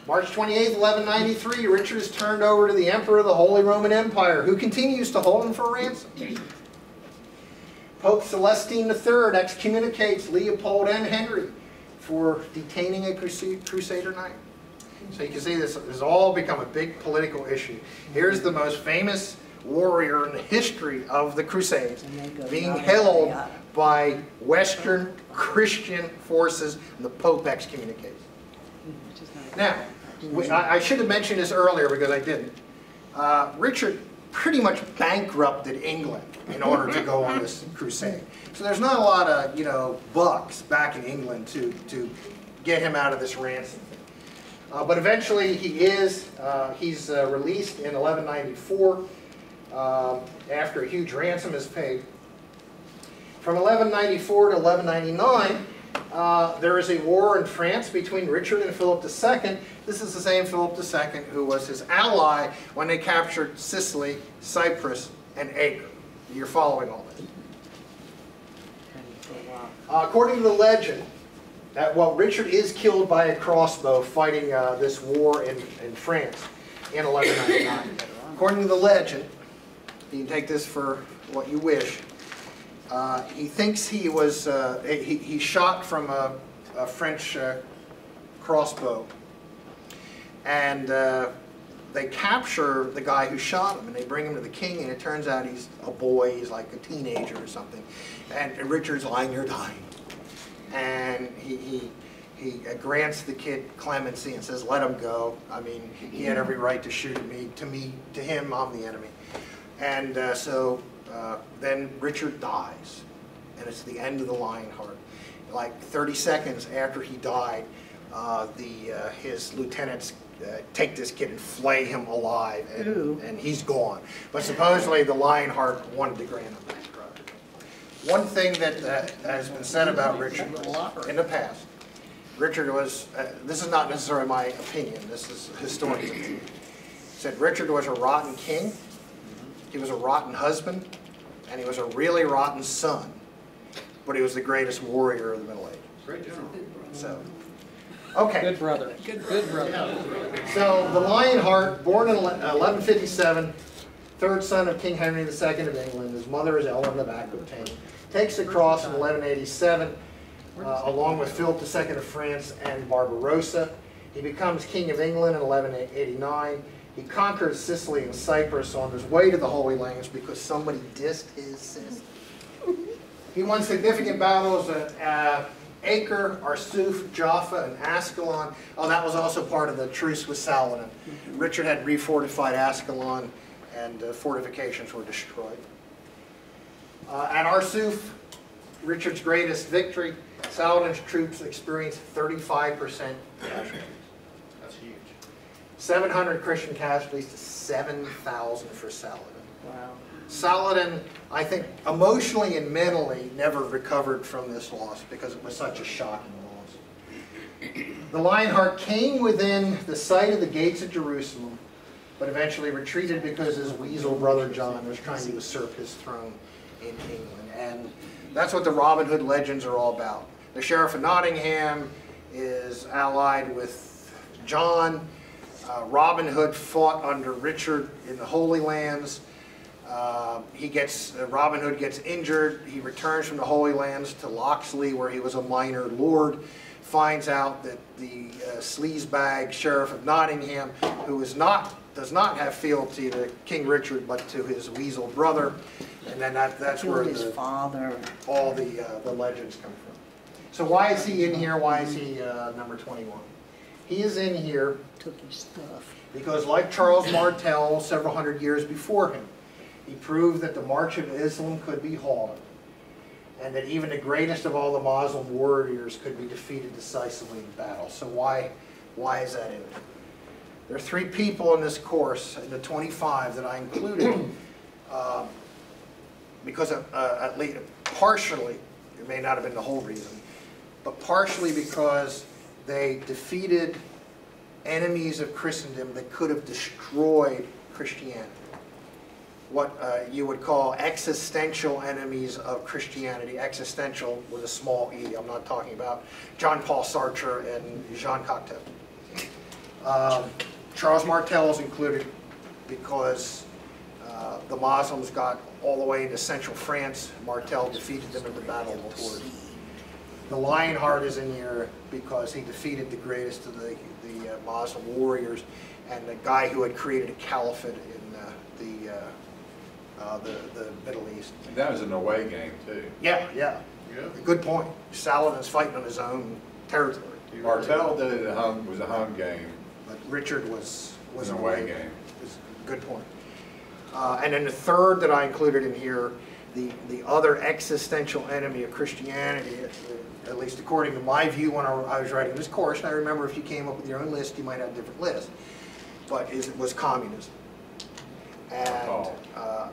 March 28th, 1193, Richard is turned over to the Emperor of the Holy Roman Empire, who continues to hold him for ransom. Pope Celestine III excommunicates Leopold and Henry for detaining a Crusader knight. So you can see this has all become a big political issue. Here's the most famous warrior in the history of the Crusades being held by Western Christian forces, and the Pope excommunicates. Now, I should have mentioned this earlier because I didn't. Richard pretty much bankrupted England in order to go on this crusade. So there's not a lot of, bucks back in England to get him out of this ransom thing. But eventually he's released in 1194 after a huge ransom is paid. From 1194 to 1199, there is a war in France between Richard and Philip II. This is the same Philip II who was his ally when they captured Sicily, Cyprus, and Acre. You're following all this. According to the legend, Richard is killed by a crossbow fighting this war in France in 1199. According to the legend, you can take this for what you wish, he thinks he was, he shot from a French crossbow. And they capture the guy who shot him, and they bring him to the king, and it turns out he's a boy, he's like a teenager or something. And Richard's lying there dying. And he grants the kid clemency and says, let him go. I mean, he had every right to shoot at me. To him, I'm the enemy. And so then Richard dies, and it's the end of the Lionheart. Like 30 seconds after he died, his lieutenants take this kid and flay him alive, and he's gone. But supposedly the Lionheart wanted to grant him that. One thing that has been said about Richard in the past, Richard was, this is not necessarily my opinion, this is historical opinion, said Richard was a rotten king, he was a rotten husband, and he was a really rotten son, but he was the greatest warrior of the Middle Ages. Great general. So, okay. Good brother. Good brother. So the Lionheart, born in 1157, third son of King Henry II of England. His mother is Ellen of Aquitaine. Takes the cross in 1187, along with Philip II of France and Barbarossa. He becomes King of England in 1189. He conquers Sicily and Cyprus on his way to the Holy Lands because somebody dissed his sister. He won significant battles at Acre, Arsuf, Jaffa, and Ascalon. Oh, that was also part of the truce with Saladin. Richard had refortified Ascalon, and fortifications were destroyed. At Arsuf, Richard's greatest victory, Saladin's troops experienced 35% casualties. That's huge. 700 Christian casualties to 7,000 for Saladin. Wow. Saladin, I think, emotionally and mentally never recovered from this loss because it was such a shocking loss. The Lionheart came within the sight of the gates of Jerusalem, but eventually retreated because his weasel brother John was trying to usurp his throne in England. And that's what the Robin Hood legends are all about. The Sheriff of Nottingham is allied with John. Robin Hood fought under Richard in the Holy Lands. Robin Hood gets injured. He returns from the Holy Lands to Locksley, where he was a minor lord. Finds out that the sleazebag Sheriff of Nottingham, who does not have fealty to King Richard, but to his weasel brother, and then that's where all the legends come from. So why is he in here? Why is he number 21? He is in here because, like Charles Martel several hundred years before him, he proved that the march of Islam could be halted, and that even the greatest of all the Muslim warriors could be defeated decisively in battle. So why is that in there? There are 3 people in this course, in the 25, that I included because at least partially, it may not have been the whole reason, but partially because they defeated enemies of Christendom that could have destroyed Christianity. What you would call existential enemies of Christianity. Existential with a small e. I'm not talking about John Paul Sartre and Jean Cocteau. Charles Martel is included because the Muslims got all the way into central France. Martel defeated them in the Battle of Tours. The Lionheart is in here because he defeated the greatest of the Muslim warriors and the guy who had created a caliphate in the Middle East. And that was an away game too. Yeah. Good point. Saladin's fighting on his own territory. Martel did it was a home game. But Richard was an away game. Good point. And then the third that I included in here, the other existential enemy of Christianity, at least according to my view when I was writing this course, and I remember if you came up with your own list, you might have a different list, but it was communism. And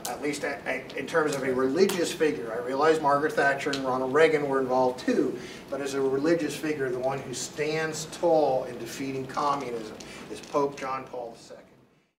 at least in terms of a religious figure, I realize Margaret Thatcher and Ronald Reagan were involved too, but as a religious figure, the one who stands tall in defeating communism is Pope John Paul II.